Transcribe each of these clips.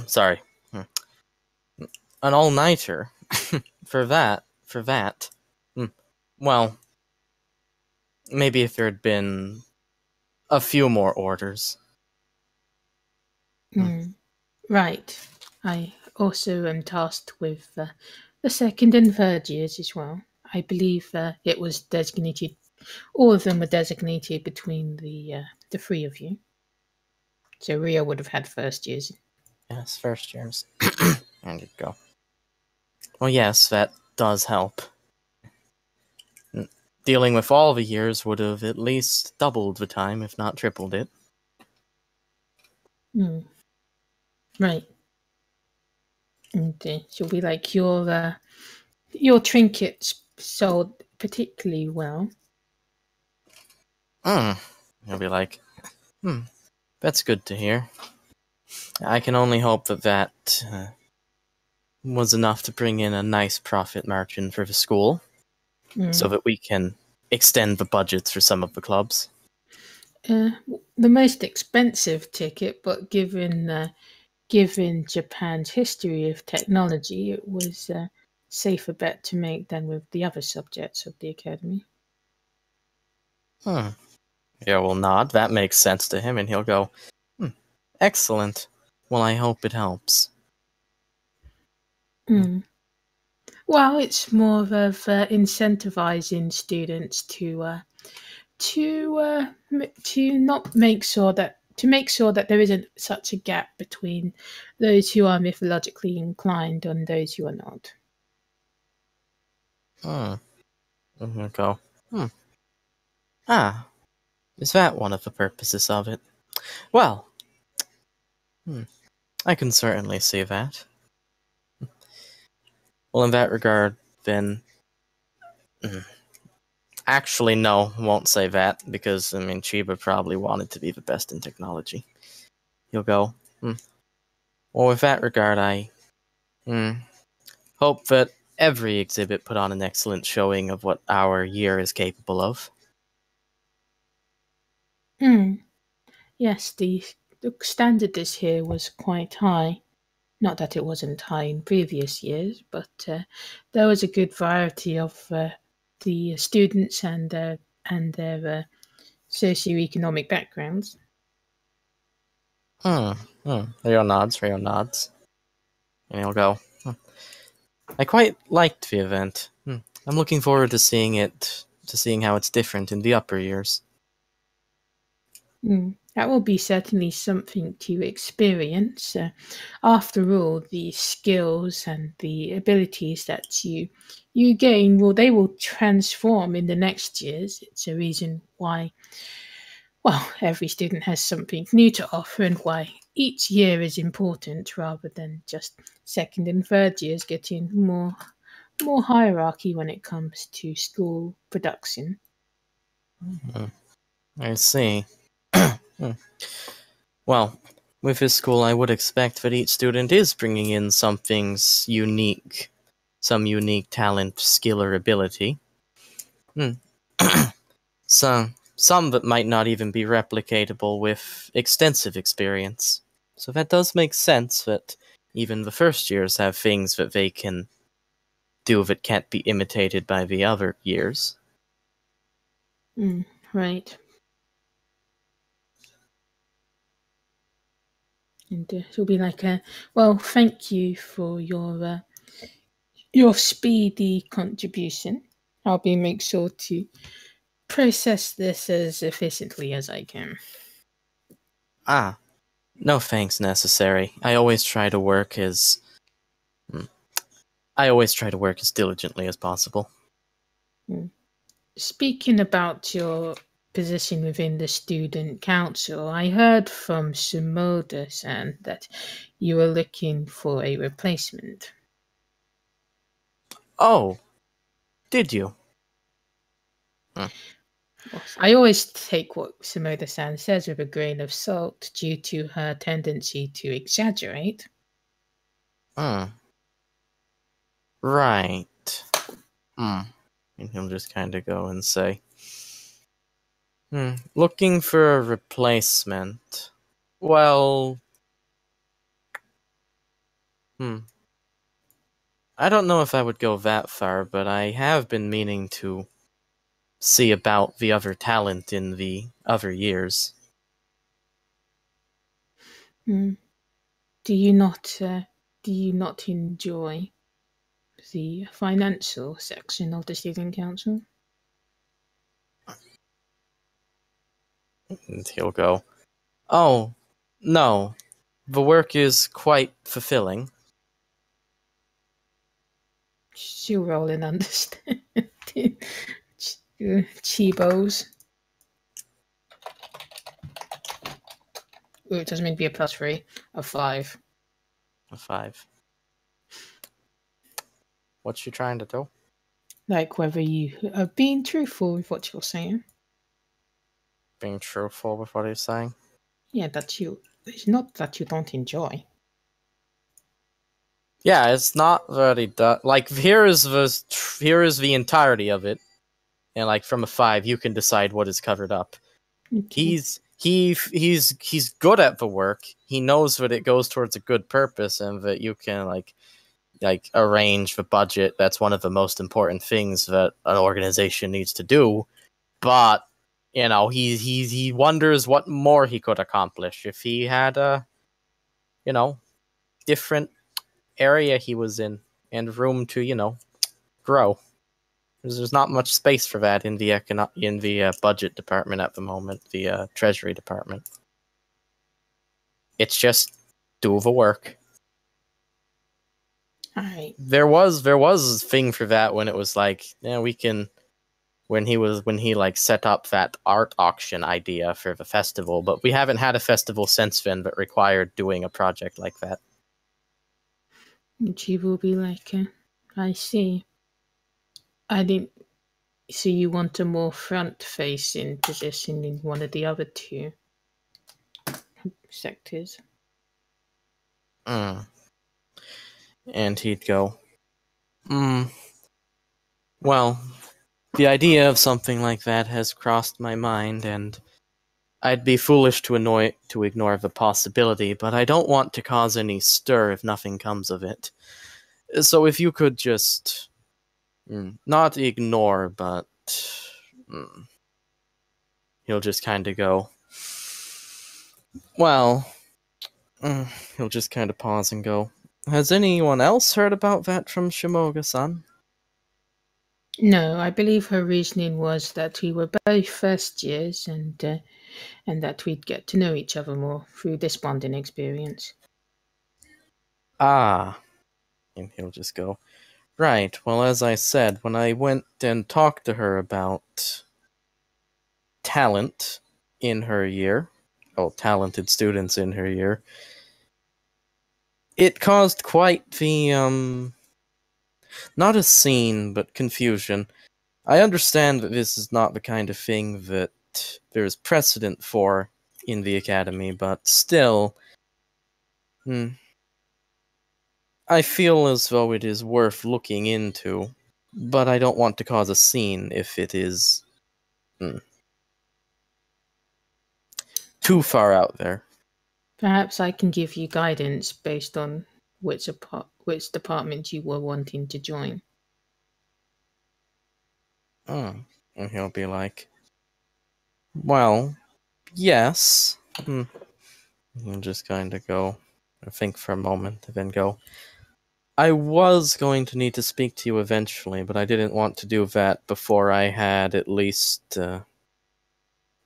Sorry. An all-nighter? For that? Well, maybe if there had been a few more orders. Right. I also am tasked with the second and third years as well. I believe it was designated. All of them were designated between the three of you. So Rio would have had first years. Yes, first years. There you go. Well, yes, that does help. Dealing with all the years would have at least doubled the time, if not tripled it. Right. And she'll be like, your trinkets sold particularly well. He'll be like, that's good to hear. I can only hope that was enough to bring in a nice profit margin for the school, so that we can extend the budgets for some of the clubs. The most expensive ticket, but given Japan's history of technology, it was a safer bet to make than with the other subjects of the academy. Yeah, will nod. That makes sense to him, and he'll go, excellent. Well, I hope it helps. Well, it's more of incentivizing students to make sure that there isn't such a gap between those who are mythologically inclined and those who are not. And he'll go, is that one of the purposes of it? Well, I can certainly see that. Well, in that regard, then... Actually, no, won't say that, because, Chiba probably wanted to be the best in technology. He'll go, well, with that regard, I hope that every exhibit put on an excellent showing of what our year is capable of. Yes, the standard this year was quite high. Not that it wasn't high in previous years, but there was a good variety of the students and their socioeconomic backgrounds. Rio nods. And he'll go, I quite liked the event. I'm looking forward to seeing how it's different in the upper years. That will be certainly something to experience. After all, the skills and the abilities that you gain, they will transform in the next years. It's a reason why, well, every student has something new to offer, and why each year is important rather than just second and third years getting more hierarchy when it comes to school production. I see. Well, with this school, I would expect that each student is bringing in something's unique, some unique talent, skill, or ability. Some that might not even be replicatable with extensive experience. So that does make sense that even the first years have things that they can do that can't be imitated by the other years. Right. And she'll be like, well, thank you for your speedy contribution. I'll make sure to process this as efficiently as I can. No thanks necessary. I always try to work as diligently as possible. Speaking about your position within the student council, I heard from Sumoda-san that you were looking for a replacement. Oh, did you? I always take what Sumoda-san says with a grain of salt due to her tendency to exaggerate. Right. And he'll just kind of go and say, looking for a replacement. Well, I don't know if I would go that far, but I have been meaning to see about the other talent in the other years. Do you not enjoy the financial section of the student council? And he'll go, "Oh, no. The work is quite fulfilling." She'll roll in understand. Chibos. Ooh, it doesn't mean to be a +3. A 5. A 5. What's she trying to do? Like whether you are being truthful with what you're saying. Being truthful with what he's saying? Yeah, that you. It's not that you don't enjoy. Yeah, it's not that he does. Like, here is the entirety of it, and like from a 5, you can decide what is covered up. Okay. He's good at the work. He knows that it goes towards a good purpose, and that you can like arrange the budget. That's one of the most important things that an organization needs to do. But he wonders what more he could accomplish if he had a different area he was in and room to grow. There's not much space for that in the budget department at the moment, the treasury department. It's just do the work. All right. There was a thing for that when it was like, yeah, we can. When he like set up that art auction idea for the festival, but we haven't had a festival since then that required doing a project like that. And she will be like, I see. I didn't. So you want a more front-facing position in one of the other two sectors? And he'd go, well, the idea of something like that has crossed my mind, and I'd be foolish to ignore the possibility, but I don't want to cause any stir if nothing comes of it. So if you could just not ignore, but he'll just kind of go, well, he'll just kind of pause and go, has anyone else heard about that from Shimoga-san? No, I believe her reasoning was that we were both first years and that we'd get to know each other more through this bonding experience. Ah, and he'll just go, right, well, as I said, when I went and talked to her about talent in her year, talented students in her year, it caused quite the, not a scene, but confusion. I understand that this is not the kind of thing that there's precedent for in the academy, but still, I feel as though it is worth looking into, but I don't want to cause a scene if it is too far out there. Perhaps I can give you guidance based on which department you were wanting to join. And he'll be like, well, yes. He'll just kind of go, think for a moment, and then go, I was going to need to speak to you eventually, but I didn't want to do that before I had at least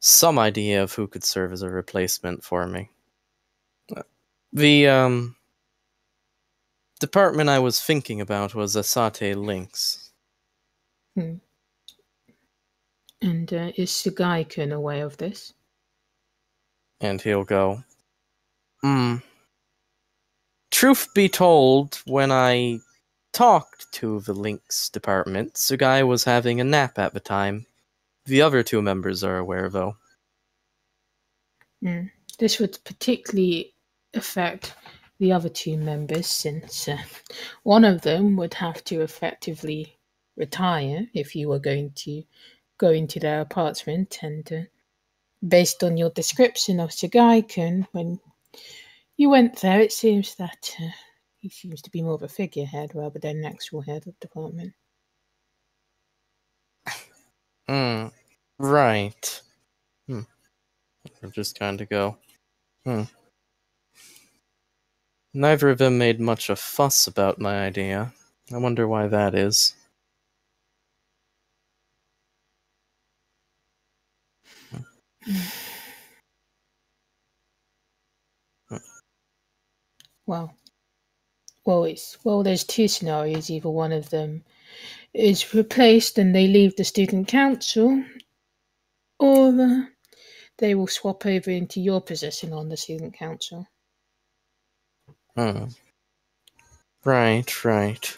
some idea of who could serve as a replacement for me. The department I was thinking about was Asate Links. And is Sugai-kun aware of this? And he'll go, truth be told, when I talked to the Links department, Sugai was having a nap at the time. The other two members are aware, though. This would particularly affect the other two members, since one of them would have to effectively retire if you were going to go into their apartment. And based on your description of Sugai-kun, when you went there, it seems that He seems to be more of a figurehead rather than an actual head of department. Right. I'll just kind of go, Neither of them made much of a fuss about my idea. I wonder why that is. Well, there's two scenarios. Either one of them is replaced and they leave the student council, or they will swap over into your position on the student council. Right.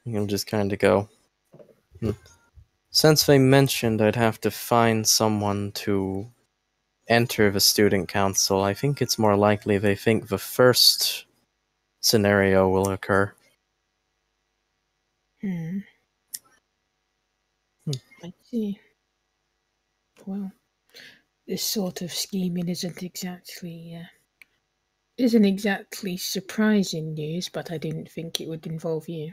You'll just kind of go, Since they mentioned I'd have to find someone to enter the student council, I think it's more likely they think the first scenario will occur. I see. Well, this sort of scheming isn't exactly surprising news, but I didn't think it would involve you.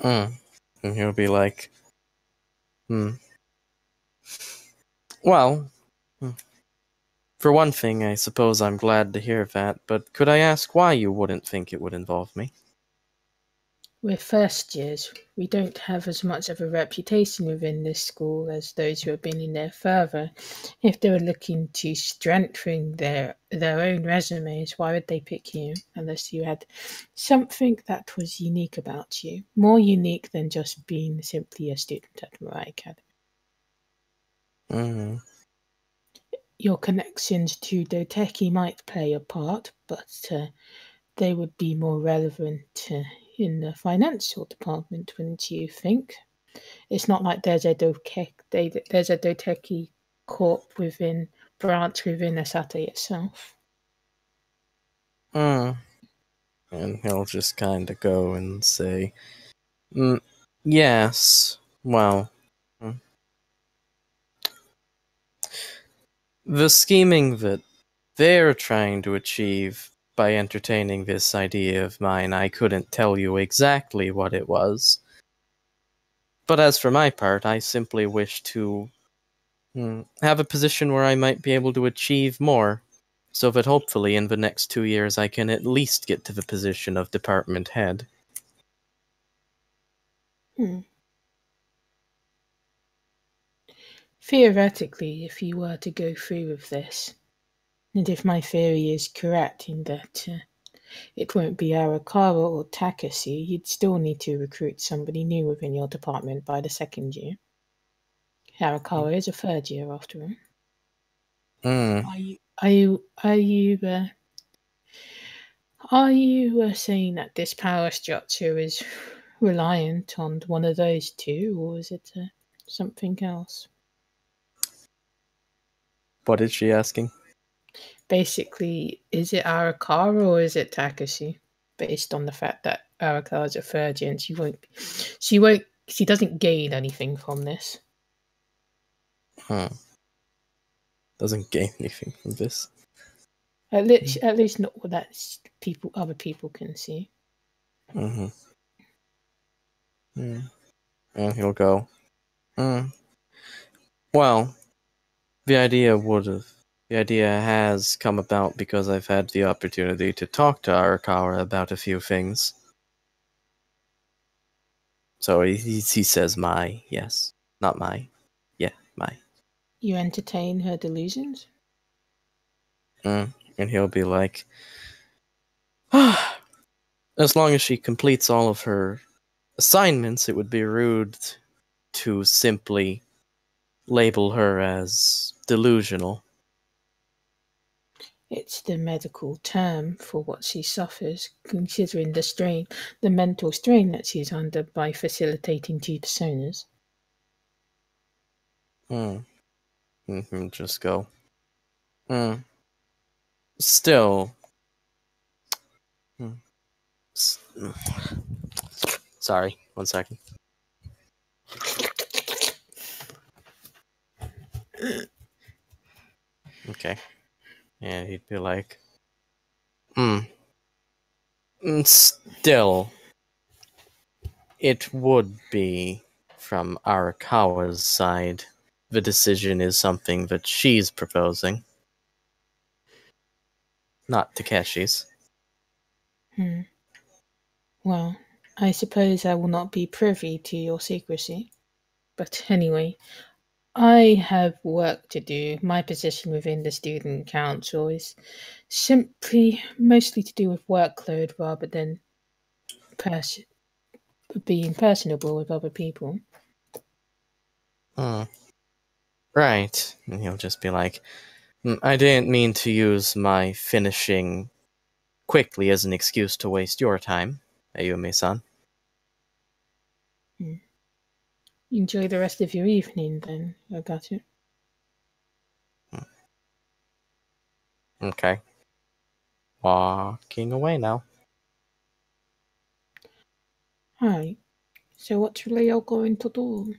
And he'll be like, Well, for one thing, I suppose I'm glad to hear that, but could I ask why you wouldn't think it would involve me? We're first years. We don't have as much of a reputation within this school as those who have been in there further. If they were looking to strengthen their own resumes, why would they pick you unless you had something that was unique about you? More unique than just being simply a student at Mariah Academy. Your connections to Doteki might play a part, but they would be more relevant in the financial department, wouldn't you think? It's not like there's a Doteki corp branch within Asate itself. And he'll just kind of go and say, yes, well, the scheming that they're trying to achieve by entertaining this idea of mine, I couldn't tell you exactly what it was. But as for my part, I simply wish to have a position where I might be able to achieve more, so that hopefully in the next 2 years I can at least get to the position of department head. Theoretically, if you were to go through with this, and if my theory is correct in that it won't be Arakawa or Takashi, you'd still need to recruit somebody new within your department by the second year. Arakawa is a third year after all. Are you saying that this power structure is reliant on one of those two, or is it something else? What is she asking? Basically, is it Arakawa or is it Takashi? Based on the fact that Arakawa is a third year and she doesn't gain anything from this. Doesn't gain anything from this. At least not what other people can see. And he'll go, Well, the idea has come about because I've had the opportunity to talk to Arakawa about a few things. So he says my, yes. Not my. Yeah, my. You entertain her delusions? And he'll be like, as long as she completes all of her assignments, it would be rude to simply label her as delusional. It's the medical term for what she suffers, considering the mental strain that she's under by facilitating two personas. Just go. Still. Sorry, 1 second. Okay. And he'd be like, Hmm. Still, it would be from Arakawa's side. The decision is something that she's proposing, not Takeshi's. Well, I suppose I will not be privy to your secrecy. But anyway, I have work to do. My position within the student council is simply mostly to do with workload rather than pers- being personable with other people. Right. And he'll just be like, I didn't mean to use my finishing quickly as an excuse to waste your time, Ayumi-san. Enjoy the rest of your evening then, I got it. Okay. Walking away now. Alright, so what's Leo going to do?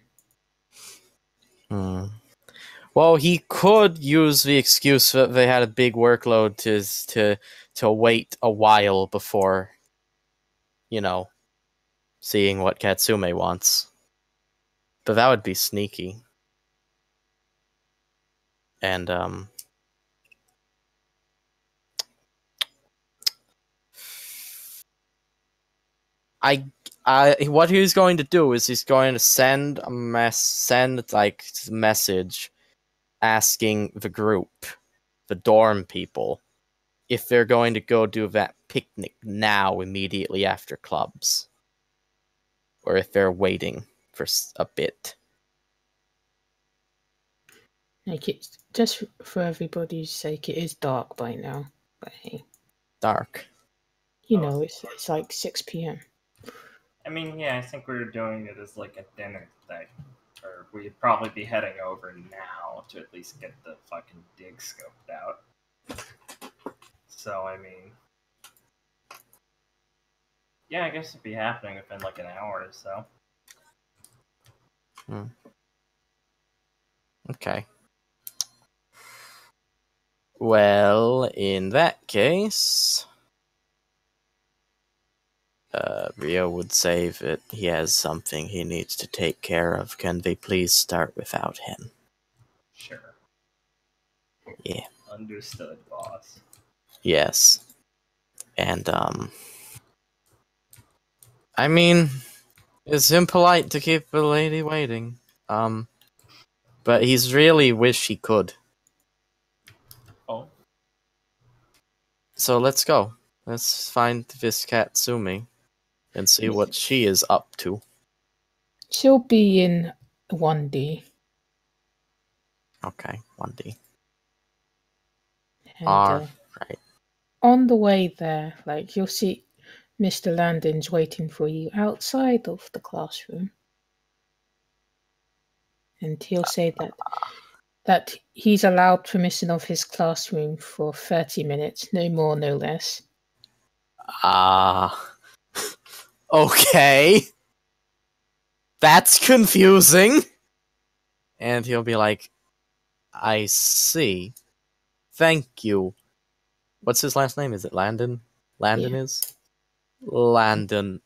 Well, he could use the excuse that they had a big workload to wait a while before, seeing what Katsume wants. But that would be sneaky. And what he's going to do is he's going to send a message asking the group, the dorm people, if they're going to go do that picnic now, immediately after clubs, or if they're waiting for a bit. Like, it's just for everybody's sake, it is dark by now. But hey, Dark. it's like 6 p.m. I mean, yeah, I think we were doing it as like a dinner thing. Or we'd probably be heading over now to at least get the fucking dig scoped out. So, I mean... Yeah, I guess it'd be happening within like an hour or so. Okay. Well, in that case, Rio would say that he has something he needs to take care of. Can they please start without him? Sure. Yeah. Understood, boss. Yes. And, I mean, it's impolite to keep the lady waiting. But he's really wish he could. Oh. So let's go. Let's find this Katsumi and see what she is up to. She'll be in 1D. Okay, 1D. And Alright. on the way there, like, you'll see Mr. Landon's waiting for you outside of the classroom. And he'll say that he's allowed permission of his classroom for 30 minutes, no more, no less. Okay. That's confusing. And he'll be like, I see. Thank you. What's his last name? Is it Landon? Landon is? Landon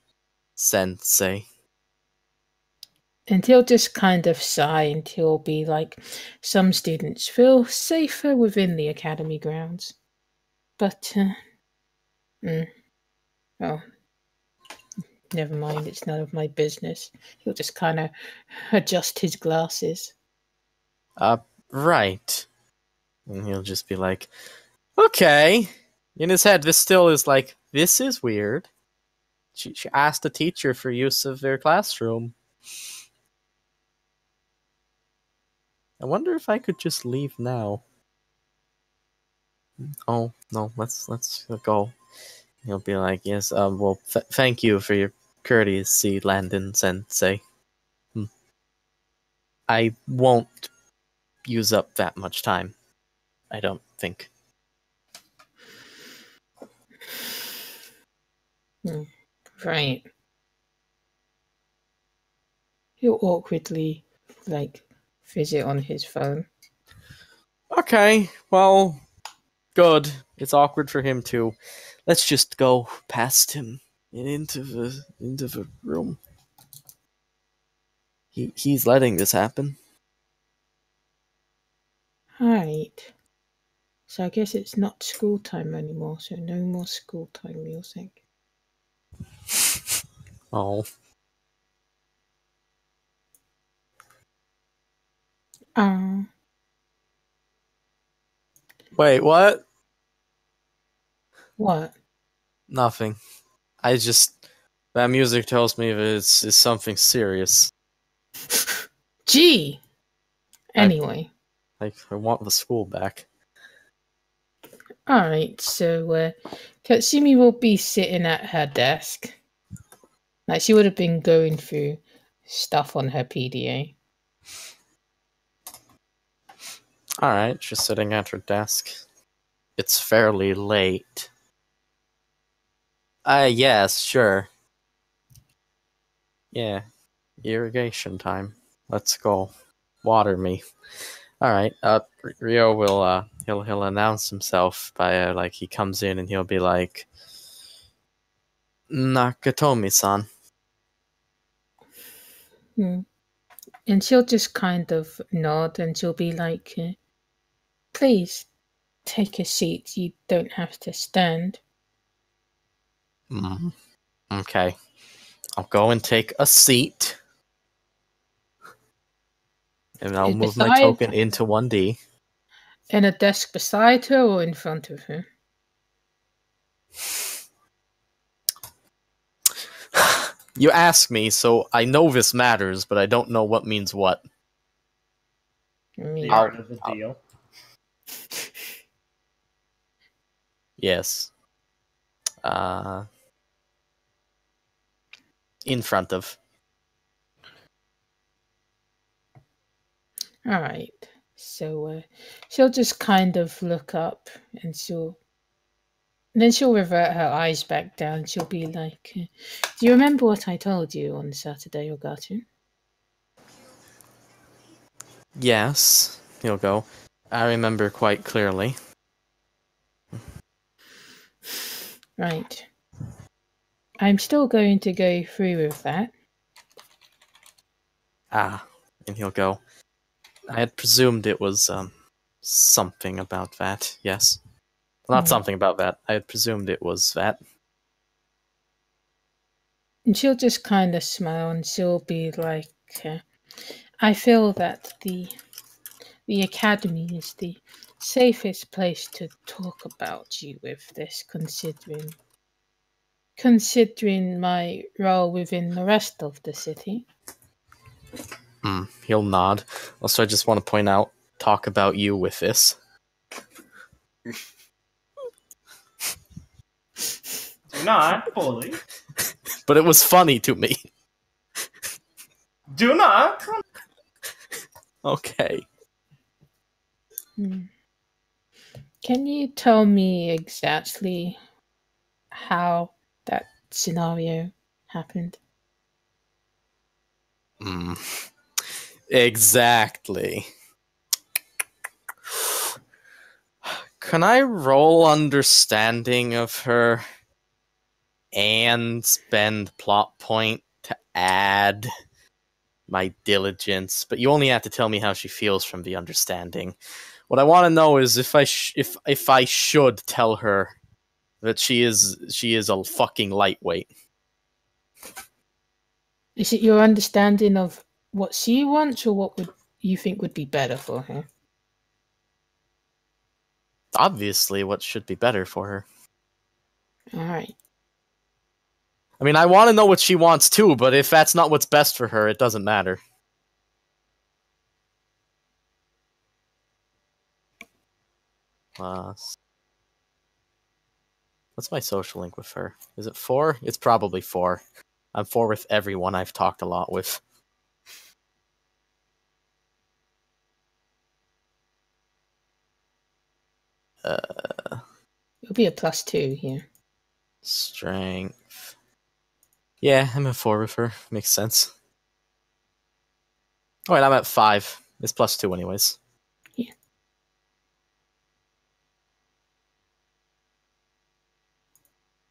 Sensei. And he'll just kind of sigh and he'll be like, some students feel safer within the academy grounds. But, oh, never mind, it's none of my business. He'll just kind of adjust his glasses. Right. And he'll just be like, okay. In his head, this still is like, this is weird. She asked the teacher for use of their classroom. I wonder if I could just leave now. Oh, no, let's go. He'll be like, yes, well, thank you for your courtesy, Landon Sensei. I won't use up that much time. I don't think. Right. He'll awkwardly, like, visit on his phone. Okay, well, good. It's awkward for him too. Let's just go past him and into the room. He's letting this happen. Right. So I guess it's not school time anymore, so no more school time music. Oh. Wait, what? What? Nothing. That music tells me it's something serious. Gee! Anyway. I want the school back. Alright, so Katsumi will be sitting at her desk. Like, she would have been going through stuff on her PDA. Alright, she's sitting at her desk. It's fairly late. Yes, sure. Yeah. Irrigation time. Let's go. Water me. Alright, Rio will, he'll announce himself by, like, he comes in and he'll be like, Nakatomi-san. And she'll just kind of nod and she'll be like, please take a seat. You don't have to stand. Okay. I'll go and take a seat. And I'll move my token into 1D. In a desk beside her or in front of her? You ask me, so I know this matters, but I don't know what means what. The art of the deal. Yes. In front of. Alright. So she'll just kind of look up and then she'll revert her eyes back down. She'll be like, do you remember what I told you on Saturday, Ogatu? Yes, he'll go. I remember quite clearly. Right. I'm still going to go through with that. And he'll go. I had presumed it was, something about that, yes. Not something about that. I had presumed it was that. And she'll just kind of smile and she'll be like, I feel that the academy is the safest place to talk about you with this, considering my role within the rest of the city. He'll nod. Also, I just want to point out, talk about you with this. Do not bully. But it was funny to me. Do not. Okay. Can you tell me exactly how that scenario happened? Exactly. Can I roll understanding of her and spend plot point to add my diligence? But you only have to tell me how she feels from the understanding. What I want to know is if I should tell her that she is a fucking lightweight. Is it your understanding of what she wants or what would you think would be better for her? Obviously, what should be better for her. Alright. I mean, I want to know what she wants too, but if that's not what's best for her, it doesn't matter. What's my social link with her? Is it 4? It's probably 4. I'm 4 with everyone I've talked a lot with. It'll be a +2 here. Strength. Yeah, I'm at 4 with her. Makes sense. Oh, wait, I'm at 5. It's +2 anyways. Yeah.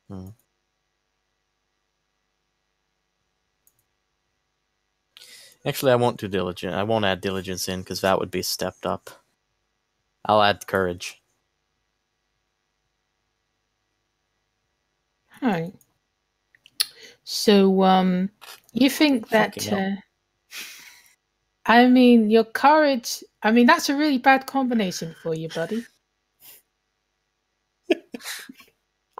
Hmm. Actually, I won't do diligence. I won't add diligence in because that would be stepped up. I'll add courage. Right. So, you think that? Fucking hell. I mean, your courage. I mean, that's a really bad combination for you, buddy.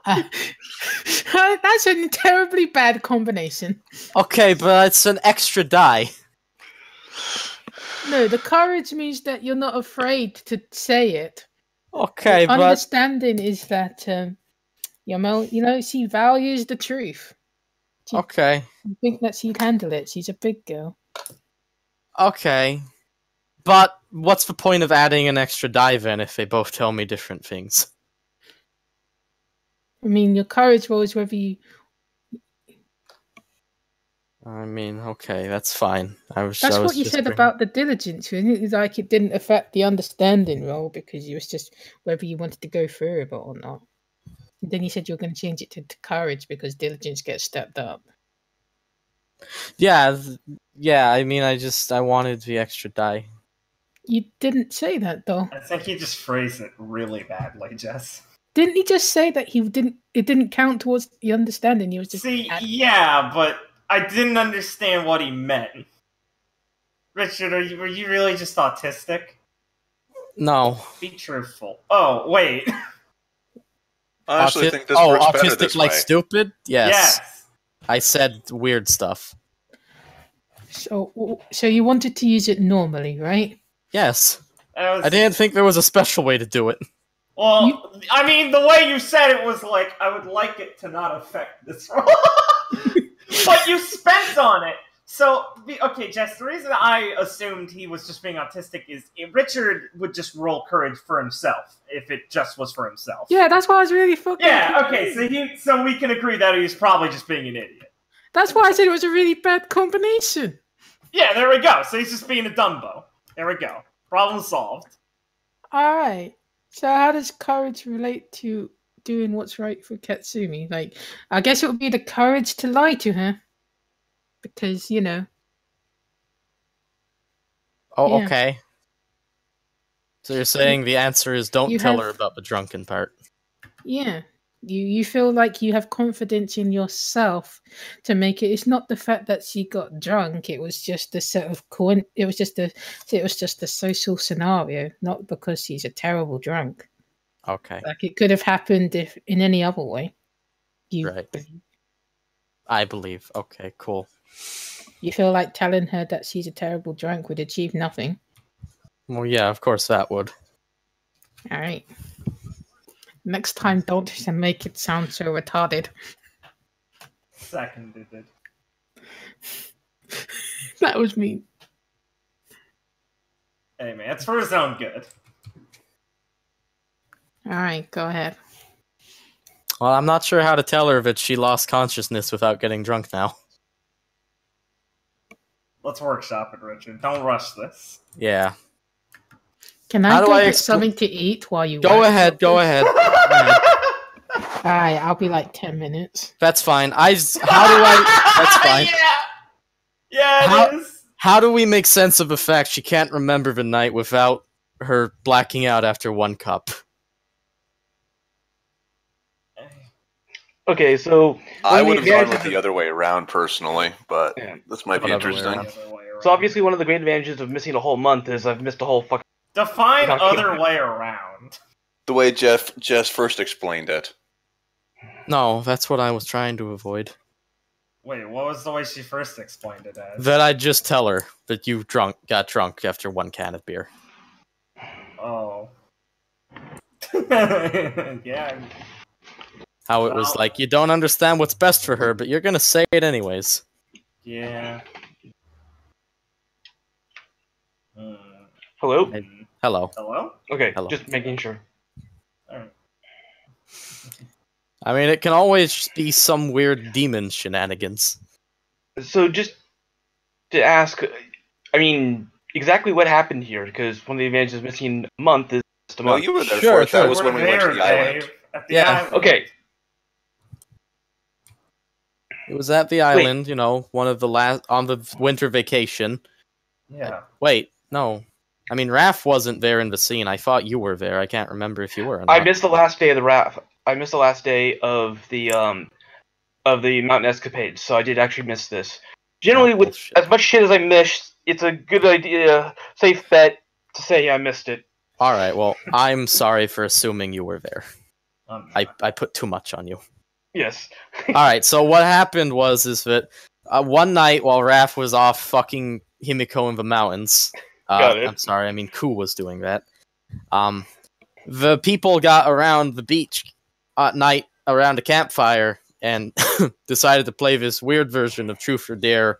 That's a terribly bad combination. Okay, but it's an extra die. No, the courage means that you're not afraid to say it. Okay, The but understanding is that she values the truth. okay, You think that she'd handle it. She's a big girl. okay. But what's the point of adding an extra die then if they both tell me different things? I mean, your courage rolls whether you. I mean, okay, that's fine. That's what you said about the diligence. It's like it didn't affect the understanding roll because it was just whether you wanted to go through it or not. And then you said you were going to change it to courage because diligence gets stepped up. Yeah. I mean, I wanted the extra die. You didn't say that though. I think he just phrased it really badly, Jess. Didn't he just say that it didn't count towards the understanding? He was just yeah, but I didn't understand what he meant. Richard, were you really just autistic? No. Be truthful. Oh, wait. I actually think this works better autistic this like way. stupid? Yes. Yes. I said weird stuff. So you wanted to use it normally, right? Yes. I didn't think there was a special way to do it. Well, I mean, the way you said it was like, I would like it to not affect this roll. But you spent on it. So, okay, Jess, the reason I assumed he was just being autistic is Richard would just roll courage for himself if it just was for himself. Yeah, that's why I was really fucking. Yeah, okay, so we can agree that he was probably just being an idiot. That's why I said it was a really bad combination. Yeah, there we go. So he's just being a Dumbo. There we go. Problem solved. Alright. So how does courage relate to doing what's right for Katsumi? Like, I guess it would be the courage to lie to her. Because, Oh, yeah. okay. So you're saying the answer is don't tell her about the drunken part. Yeah. You feel like you have confidence in yourself to make it. It's not the fact that she got drunk. It was just a set of it was just a social scenario, not because she's a terrible drunk. Okay. Like it could have happened if in any other way. Right. I believe. Okay, cool. You feel like telling her that she's a terrible drunk would achieve nothing. Well, yeah, of course that would. All right. Next time, don't make it sound so retarded. Seconded it. That was me. Hey, man, it's for his own good. All right, go ahead. Well, I'm not sure how to tell her that she lost consciousness without getting drunk now. Let's workshop it, Richard. Don't rush this. Yeah. Can I go get something to eat while you Go ahead. All right, I'll be like 10 minutes. That's fine. That's fine. Yeah, it is. How do we make sense of the fact she can't remember the night without her blacking out after one cup? Okay, so I would have gone with the other way around personally, but this might be interesting. So obviously one of the great advantages of missing a whole month is I've missed a whole fucking... Define other way around. The way Jess first explained it. No, that's what I was trying to avoid. Wait, what was the way she first explained it as? That I'd just tell her that you got drunk after one can of beer. Oh. Yeah. How it was like, you don't understand what's best for her, but you're gonna say it anyways. Yeah. Hello? Hello. Hello? Okay, Hello. Just making sure. Alright. I mean, it can always be some weird demon shenanigans. So just to ask, I mean, exactly what happened here, because one of the advantages of missing a month is just a month. No, you were there for it. That was when we went to the island. Island. Okay. It was at the island, you know, one of the last on the winter vacation. Yeah. Wait, no. I mean, Raph wasn't there in the scene. I thought you were there. I can't remember if you were or not. I missed the last day of the raft. I missed the last day of the mountain escapade, so I did actually miss this. Generally, with as much shit as I missed, it's a good idea, safe bet to say I missed it. All right. Well, I'm sorry for assuming you were there. I put too much on you. Yes. All right. So what happened was that one night while Raph was off fucking Himiko in the mountains. I'm sorry. I mean, Ku was doing that. The people got around the beach at night around a campfire and decided to play this weird version of Truth or Dare,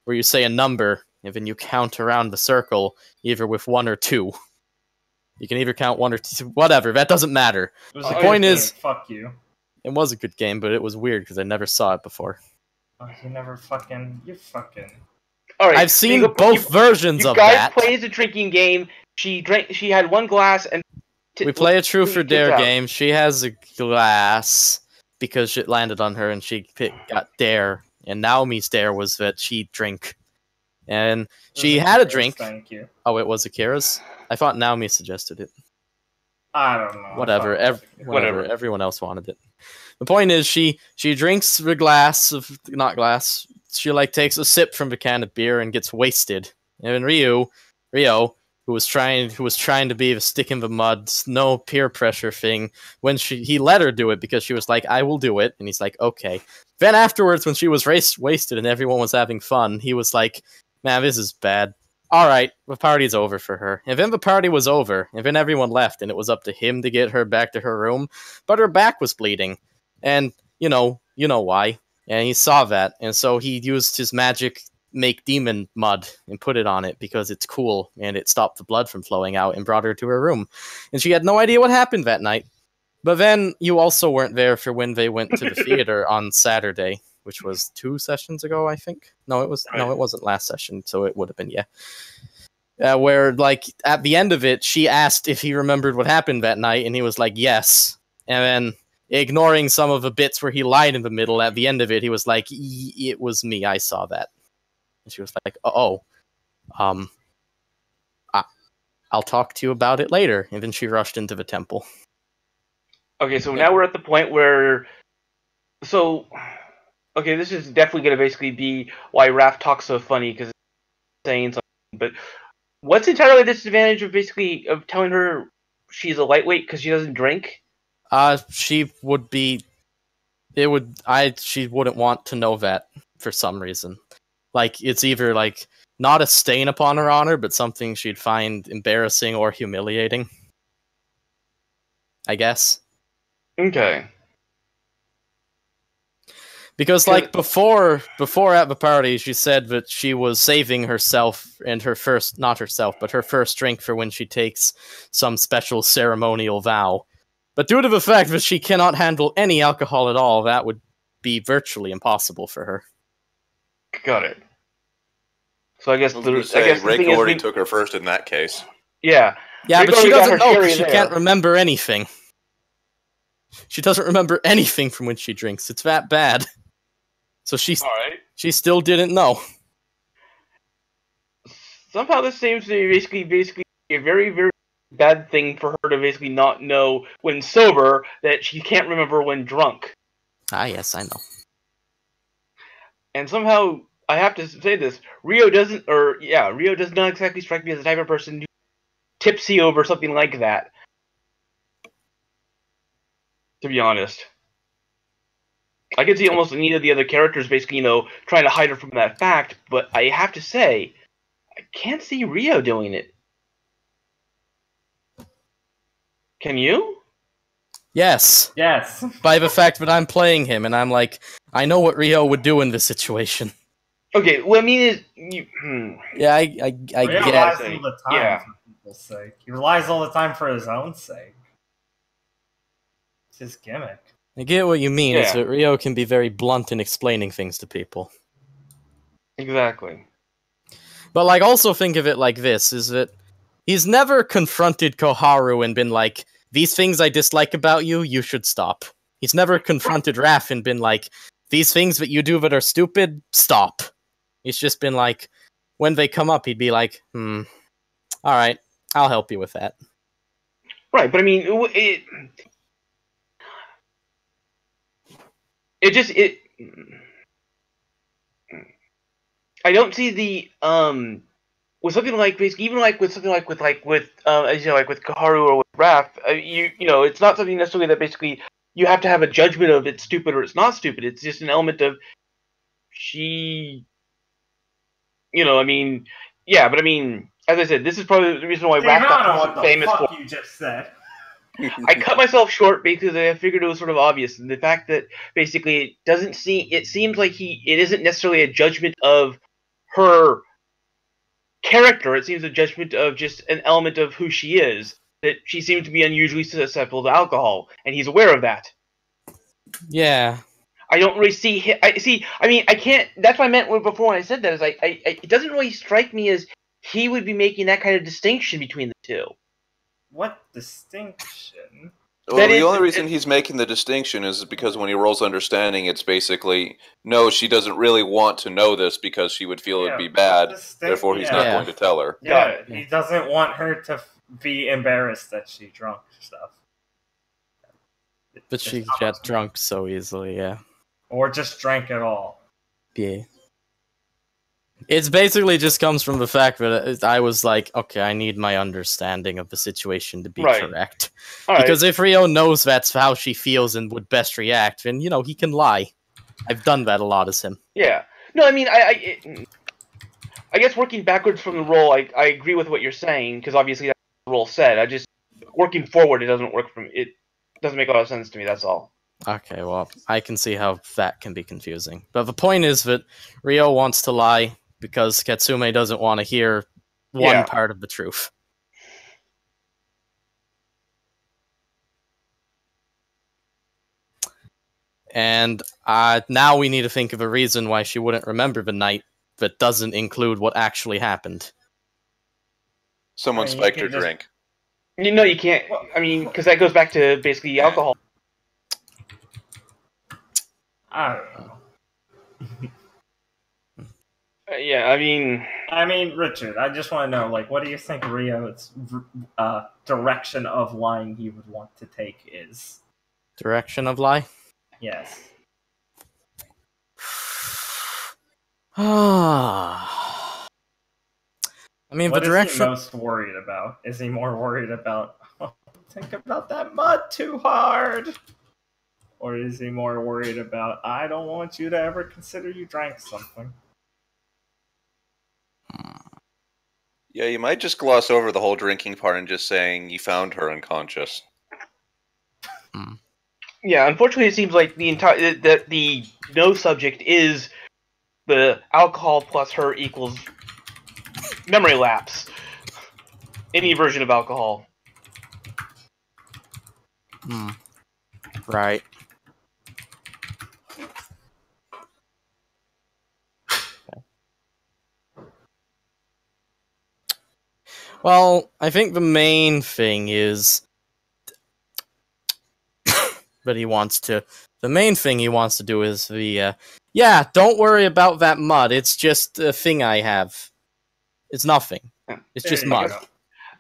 where you say a number and then you count around the circle, either with 1 or 2. You can either count 1 or 2, whatever. That doesn't matter. The point is, fuck you. It was a good game, but it was weird because I never saw it before. You fucking. All right, I've seen both versions of that. You guys played a drinking game. She had 1 glass and. We play a Truth or Dare game. She has a glass because shit landed on her and she got Dare. And Naomi's Dare was that she'd drink. And she had a drink. Thank you. Oh, it was Akira's? I thought Naomi suggested it. I don't know. Whatever. Everyone else wanted it. The point is, she drinks the glass of not glass. She takes a sip from the can of beer and gets wasted. And then Rio, who was trying to be the stick in the mud, no peer pressure thing. When he let her do it because she was like, "I will do it," and he's like, "Okay." Then afterwards, when she was wasted and everyone was having fun, he was like, "Man, this is bad. All right, the party's over for her." And then the party was over, and then everyone left, and it was up to him to get her back to her room. But her back was bleeding, and you know why. And he saw that, and so he used his magic make demon mud and put it on it because it's cool and it stopped the blood from flowing out and brought her to her room. And she had no idea what happened that night. But then you also weren't there for when they went to the theater on Saturday, which was 2 sessions ago, I think. No, it wasn't last session, so it would have been, yeah. Where, at the end of it, she asked if he remembered what happened that night, and he was like, yes. And then, ignoring some of the bits where he lied in the middle, at the end of it, he was like, it was me, I saw that. And she was like, I'll talk to you about it later. And then she rushed into the temple. Okay, so now we're at the point where... Okay, this is definitely going to basically be why Raph talks so funny, because it's saying something, but what's entirely the disadvantage of telling her she's a lightweight because she doesn't drink? She wouldn't want to know that for some reason. It's either, not a stain upon her honor, but something she'd find embarrassing or humiliating. I guess. Okay. Because, before at the party, she said that she was saving herself and her first drink for when she takes some special ceremonial vow. But due to the fact that she cannot handle any alcohol at all, that would be virtually impossible for her. Got it. So I guess Rick already took her first in that case. Yeah. Yeah, but she doesn't know because she can't remember anything. She doesn't remember anything from when she drinks. It's that bad. So she still didn't know. Somehow this seems to be basically a very, very bad thing for her to basically not know when sober that she can't remember when drunk. Ah, yes, I know. And somehow, I have to say this, Rio does not exactly strike me as the type of person who's tipsy over something like that. To be honest. I could see almost any of the other characters basically, trying to hide her from that fact, but I have to say, I can't see Rio doing it. Can you? Yes. Yes. By the fact that I'm playing him, and I'm like, I know what Rio would do in this situation. Okay, well, I mean, Yeah, I get it. He relies all the time for people's sake. He relies all the time for his own sake. It's his gimmick. I get what you mean, is that Rio can be very blunt in explaining things to people. Exactly. But, also think of it like this, is that he's never confronted Koharu and been like, these things I dislike about you, you should stop. He's never confronted Raph and been like, these things that you do that are stupid, stop. He's just been like, when they come up, he'd be like, all right, I'll help you with that. Right, but I mean, I don't see the with something like basically even like with something like with as you know, like with Kaharu or with Raph, you know, it's not something necessarily that basically you have to have a judgment of it's stupid or it's not stupid. It's just an element of she, you know, I mean, yeah, but I mean, as I said, this is probably the reason why Raph got famous for. You just said. I cut myself short because I figured it was sort of obvious, and the fact that basically it seems like it isn't necessarily a judgment of her character. It seems a judgment of just an element of who she is. That she seemed to be unusually susceptible to alcohol, and he's aware of that. Yeah. I don't really see. I mean, I can't. That's what I meant before when I said that. Is it doesn't really strike me as he would be making that kind of distinction between the two. What distinction? Well, the only reason he's making the distinction is because when he rolls understanding, it's basically, no, she doesn't really want to know this because she would feel it'd be bad, therefore he's not going to tell her. Yeah, he doesn't want her to be embarrassed that she drunk stuff. But she got drunk so easily, yeah. Or just drank at all. Yeah. It's basically just comes from the fact that I was like, okay, I need my understanding of the situation to be correct. Because if Rio knows that's how she feels and would best react, then, you know, he can lie. I've done that a lot as him. Yeah. No, I mean, I guess working backwards from the role, I agree with what you're saying, because obviously that's what the role said. I just, working forward, it doesn't work for me. It doesn't make a lot of sense to me, that's all. Okay, well, I can see how that can be confusing. But the point is that Rio wants to lie because Katsume doesn't want to hear one part of the truth. And now we need to think of a reason why she wouldn't remember the night that doesn't include what actually happened. Someone spiked her drink. You know, you can't. I mean, because that goes back to basically alcohol. I don't know. Yeah, I mean, Richard, I just want to know, like, what do you think Rio's direction of lying he would want to take is? Direction of lie? Yes. I mean, what the direction... is he most worried about? Is he more worried about, think about that mud too hard? Or is he more worried about, I don't want you to ever consider you drank something? Yeah, you might just gloss over the whole drinking part and just saying you found her unconscious. Yeah, unfortunately, it seems like the no subject is the alcohol plus her equals memory lapse. Any version of alcohol. Right. Well, I think the main thing is that he wants to... The main thing he wants to do is the... yeah, don't worry about that mud. It's just a thing I have. It's nothing. It's just mud.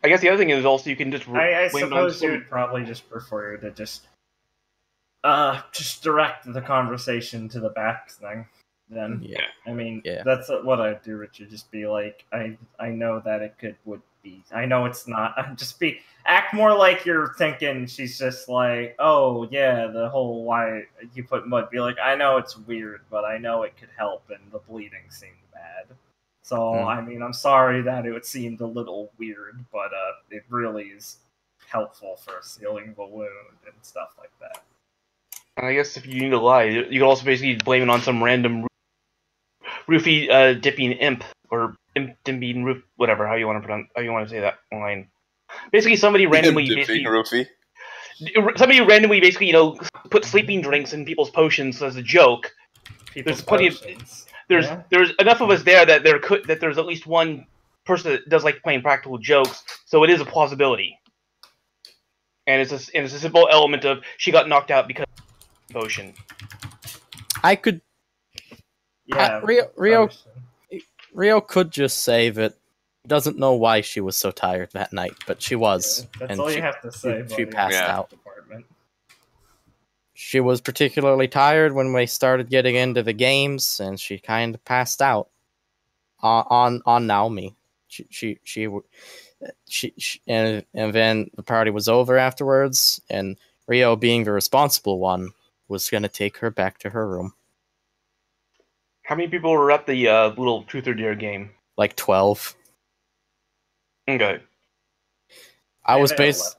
I guess the other thing is also you can just... I suppose you would probably just prefer to just direct the conversation to the back thing. Then, yeah. I mean, that's what I'd do, Richard. Just be like, I know that it would be. I know it's not. Act more like you're thinking she's just like, oh yeah, the whole why you put mud. Be like, I know it's weird, but I know it could help, and the bleeding seemed bad. So I mean, I'm sorry that it seemed a little weird, but it really is helpful for sealing the wound and stuff like that. And I guess if you need to lie, you can also basically blame it on some random roofie dipping imp or imp dipping roof, whatever how you want to say that line. Basically, somebody randomly basically put sleeping drinks in people's potions as a joke. There's plenty of there's enough of us there that there's at least one person that does like playing practical jokes, so it is a plausibility. And it's a simple element of she got knocked out because of potion. I could. Yeah, Rio could just say that he doesn't know why she was so tired that night, but she was. Yeah, that's and all she, you have to say. She passed out. Department. She was particularly tired when we started getting into the games, and she kind of passed out on Naomi. And then the party was over afterwards, and Rio, being the responsible one, was going to take her back to her room. How many people were at the little Truth or Dare game? Like 12. Okay. I was based.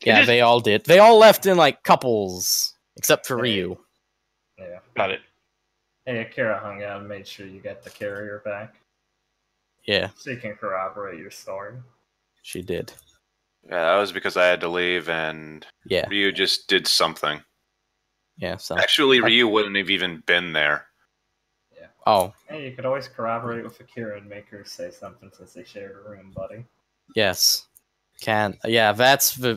Yeah, they all did. They all left in like couples, except for Ryu. Yeah. Got it. Hey, Akira hung out and made sure you got the carrier back. Yeah. So you can corroborate your story. She did. Yeah, that was because I had to leave, and Ryu just did something. Yeah, so... Actually, Ryu wouldn't have even been there. Yeah. Oh. Hey, you could always corroborate with Akira and make her say something since they shared a room, buddy. Yes. Yeah, that's the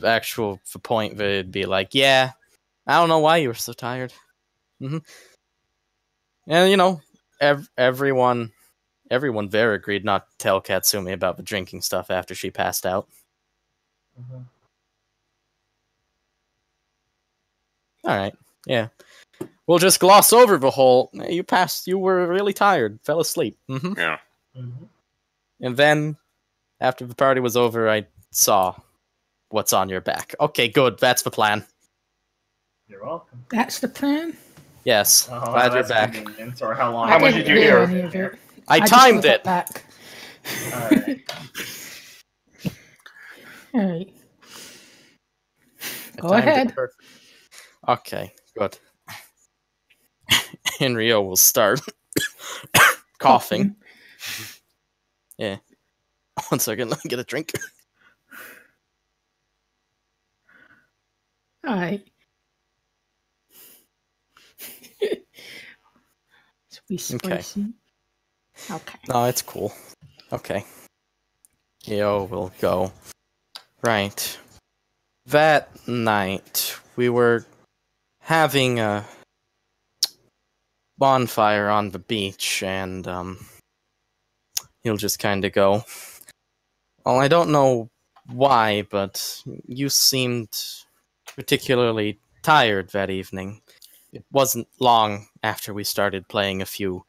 point that it'd be like, yeah, I don't know why you were so tired. Mm-hmm. And, you know, everyone there agreed not to tell Katsumi about the drinking stuff after she passed out. Mm-hmm. Alright, yeah. We'll just gloss over the whole, you were really tired, fell asleep. Mm-hmm. Yeah. Mm-hmm. And then, after the party was over, I saw what's on your back. Okay, good, that's the plan. You're welcome. That's the plan? Yes, glad you're back. Or how long? How much did you hear? I timed it! Back. Alright. Alright. Go ahead. Okay, good. And Rio will start coughing. Yeah. 1 second, let me get a drink. Alright. It's be spicy. Okay. No, it's cool. Okay. Rio will go. Right. That night, we were having a bonfire on the beach, and he'll just kind of go, well, I don't know why, but you seemed particularly tired that evening. It wasn't long after we started playing a few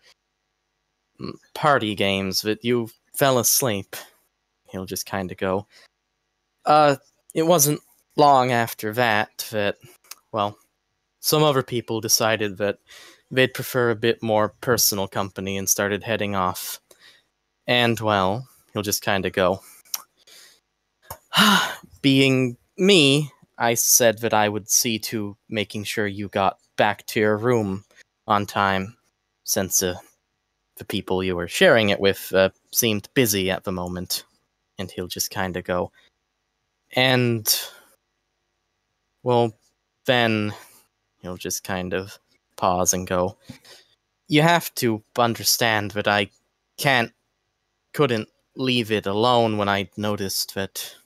party games that you fell asleep. He'll just kind of go, it wasn't long after that, well, some other people decided that they'd prefer a bit more personal company and started heading off. And, well, he'll just kind of go, being me, I said that I would see to making sure you got back to your room on time, since the people you were sharing it with seemed busy at the moment. And he'll just kind of go, and, well, then he'll just kind of pause and go, you have to understand that I couldn't leave it alone when I noticed that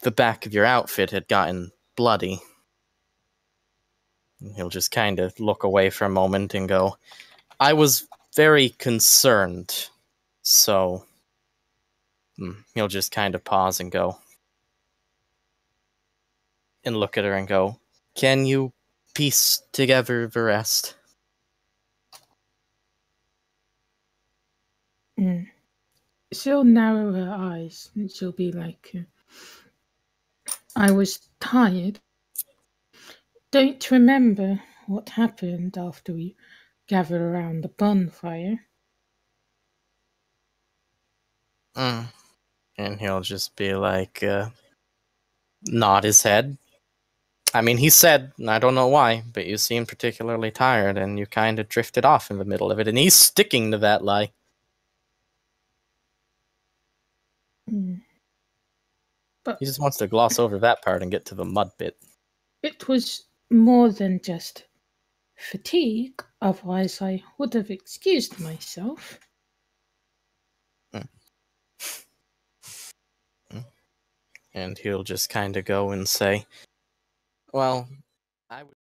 the back of your outfit had gotten bloody. And he'll just kind of look away for a moment and go, I was very concerned, so he'll just kind of pause and go, and look at her and go, can you piece together the rest? She'll narrow her eyes and she'll be like, I was tired. Don't remember what happened after we gathered around the bonfire. And he'll just be like, nod his head. I mean, he said, I don't know why, but you seem particularly tired, and you kind of drifted off in the middle of it, and he's sticking to that lie. But he just wants to gloss over that part and get to the mud bit. It was more than just fatigue, otherwise I would have excused myself. And he'll just kind of go and say, well, I would